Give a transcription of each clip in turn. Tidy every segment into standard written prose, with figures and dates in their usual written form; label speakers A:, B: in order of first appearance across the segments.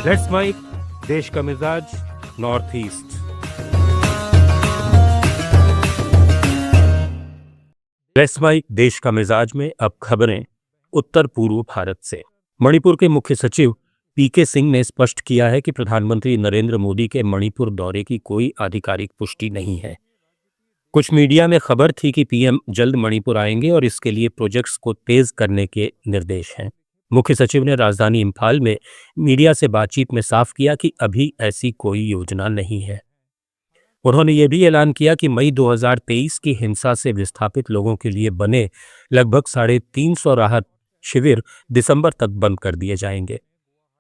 A: Let's mic देश का मिजाज नॉर्थ ईस्ट। लेट्स माइक देश का मिजाज में अब खबरें उत्तर पूर्व भारत से। मणिपुर के मुख्य सचिव पीके सिंह ने स्पष्ट किया है कि प्रधानमंत्री नरेंद्र मोदी के मणिपुर दौरे की कोई आधिकारिक पुष्टि नहीं है। कुछ मीडिया में खबर थी कि पीएम जल्द मणिपुर आएंगे और इसके लिए प्रोजेक्ट्स को तेज करने के निर्देश हैं। मुख्य सचिव ने राजधानी इंफाल में मीडिया से बातचीत में साफ किया कि अभी ऐसी कोई योजना नहीं है। उन्होंने ये भी ऐलान किया कि मई 2023 की हिंसा से विस्थापित लोगों के लिए बने लगभग 350 राहत शिविर दिसंबर तक बंद कर दिए जाएंगे।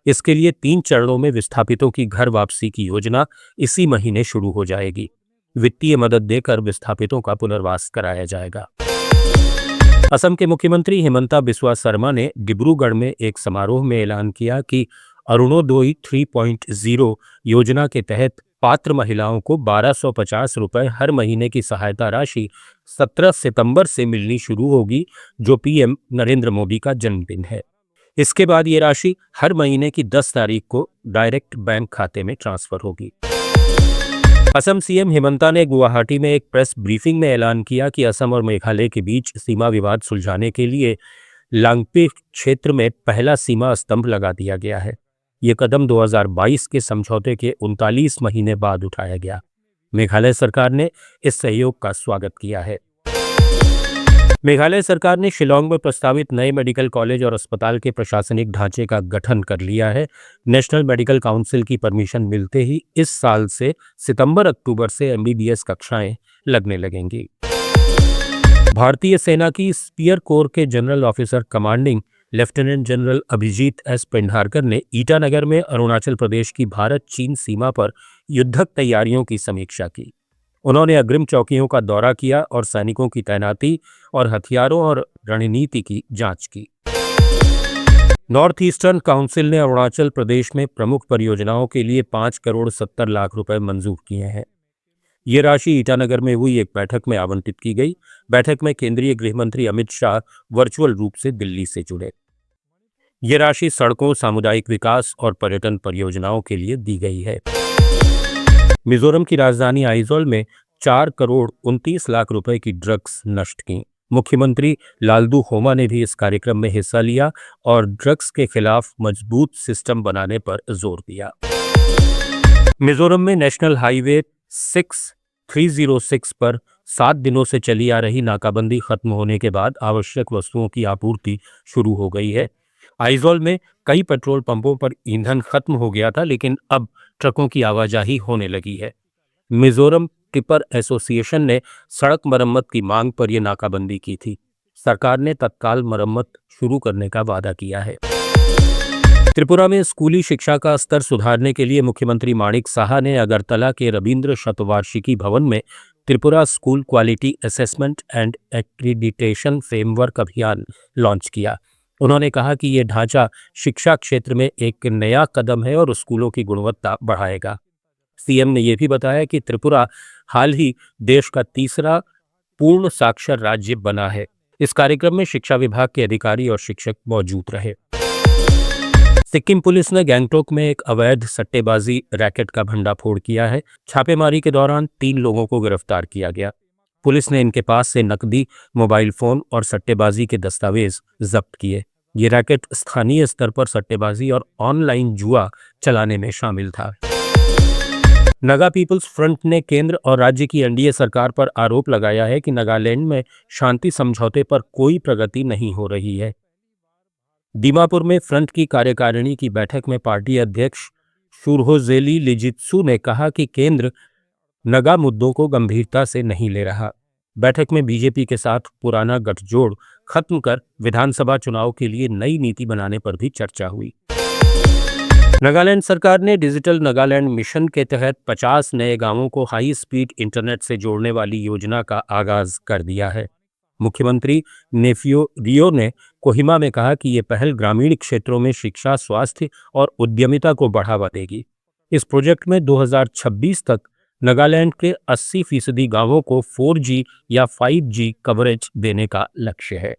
A: इसके लिए 3 चरणों में विस्थापितों की घर वापसी की योजना इसी महीने शुरू हो जाएगी। वित्तीय मदद देकर विस्थापितों का पुनर्वास कराया जाएगा। असम के मुख्यमंत्री हिमंता बिस्वा शर्मा ने डिब्रूगढ़ में एक समारोह में ऐलान किया कि अरुणोदय 3.0 योजना के तहत पात्र महिलाओं को 1250 रुपये हर महीने की सहायता राशि 17 सितंबर से मिलनी शुरू होगी, जो पीएम नरेंद्र मोदी का जन्मदिन है। इसके बाद ये राशि हर महीने की 10 तारीख को डायरेक्ट बैंक खाते में ट्रांसफर होगी। असम सीएम हिमंता ने गुवाहाटी में एक प्रेस ब्रीफिंग में ऐलान किया कि असम और मेघालय के बीच सीमा विवाद सुलझाने के लिए लांगपी क्षेत्र में पहला सीमा स्तंभ लगा दिया गया है। ये कदम 2022 के समझौते के 39 महीने बाद उठाया गया। मेघालय सरकार ने इस सहयोग का स्वागत किया है। मेघालय सरकार ने शिलांग में प्रस्तावित नए मेडिकल कॉलेज और अस्पताल के प्रशासनिक ढांचे का गठन कर लिया है। नेशनल मेडिकल काउंसिल की परमिशन मिलते ही इस साल से सितंबर-अक्टूबर से एमबीबीएस कक्षाएं लगने लगेंगी। भारतीय सेना की स्पीयर कोर के general officer commanding lieutenant general Abhijit S Pendharkar ने ईटानगर में अरुणाचल प्रदेश की भारत चीन सीमा पर युद्धक तैयारियों की समीक्षा की। उन्होंने अग्रिम चौकियों का दौरा किया और सैनिकों की तैनाती और हथियारों और रणनीति की जांच की। नॉर्थ ईस्टर्न काउंसिल ने अरुणाचल प्रदेश में प्रमुख परियोजनाओं के लिए 5 करोड़ 70 लाख रुपए मंजूर किए हैं। ये राशि ईटानगर में हुई एक बैठक में आवंटित की गई। बैठक में केंद्रीय गृह मंत्री अमित शाह वर्चुअल रूप से दिल्ली से जुड़े। ये राशि सड़कों, सामुदायिक विकास और पर्यटन परियोजनाओं के लिए दी गई है। मिजोरम की राजधानी आइजोल में 4 करोड़ 29 लाख रुपए की ड्रग्स नष्ट की। मुख्यमंत्री लालदू होमा ने भी इस कार्यक्रम में हिस्सा लिया और ड्रग्स के खिलाफ मजबूत सिस्टम बनाने पर जोर दिया। मिजोरम में नेशनल हाईवे 6306 पर 7 दिनों से चली आ रही नाकाबंदी खत्म होने के बाद आवश्यक वस्तुओं की आपूर्ति शुरू हो गई है। आइजोल में कई पेट्रोल पंपों पर ईंधन खत्म हो गया था, लेकिन अब ट्रकों की आवाजाही होने लगी है। मिजोरम टिपर एसोसिएशन ने सड़क मरम्मत की मांग पर यह नाकाबंदी की थी। सरकार ने तत्काल मरम्मत शुरू करने का वादा किया है। त्रिपुरा में स्कूली शिक्षा का स्तर सुधारने के लिए मुख्यमंत्री माणिक साहा ने अगरतला के रविंद्र शतवार्षिकी भवन में Tripura school quality assessment and accreditation framework अभियान लॉन्च किया। उन्होंने कहा कि ये ढांचा शिक्षा क्षेत्र में एक नया कदम है और स्कूलों की गुणवत्ता बढ़ाएगा। सीएम ने यह भी बताया कि त्रिपुरा हाल ही देश का तीसरा पूर्ण साक्षर राज्य बना है। इस कार्यक्रम में शिक्षा विभाग के अधिकारी और शिक्षक मौजूद रहे। सिक्किम पुलिस ने गैंगटोक में एक अवैध सट्टेबाजी रैकेट का भंडाफोड़ किया है। छापेमारी के दौरान 3 लोगों को गिरफ्तार किया गया। पुलिस ने इनके पास से नकदी, मोबाइल फोन और सट्टेबाजी के दस्तावेज जब्त किए। ये रैकेट स्थानीय स्तर पर सट्टेबाजी और ऑनलाइन जुआ चलाने में शामिल था। नगा पीपुल्स फ्रंट ने केंद्र और राज्य की एनडीए सरकार पर आरोप लगाया है कि नागालैंड में शांति समझौते पर कोई प्रगति नहीं हो रही है। दीमापुर में फ्रंट की कार्यकारिणी की बैठक में पार्टी अध्यक्ष शुरहोजेली लिजित्सु ने कहा कि केंद्र नगा मुद्दों को गंभीरता से नहीं ले रहा। बैठक में बीजेपी के साथ पुराना गठजोड़ खत्म कर विधानसभा चुनाव के लिए नई नीति बनाने पर भी चर्चा हुई। नागालैंड सरकार ने डिजिटल नागालैंड मिशन के तहत 50 नए गांवों को हाई स्पीड इंटरनेट से जोड़ने वाली योजना का आगाज कर दिया है। मुख्यमंत्री नेफियो रियो ने कोहिमा में कहा कि ये पहल ग्रामीण क्षेत्रों में शिक्षा, स्वास्थ्य और उद्यमिता को बढ़ावा देगी। इस प्रोजेक्ट में 2026 तक नागालैंड के 80% गांवों को 4G या 5G कवरेज देने का लक्ष्य है।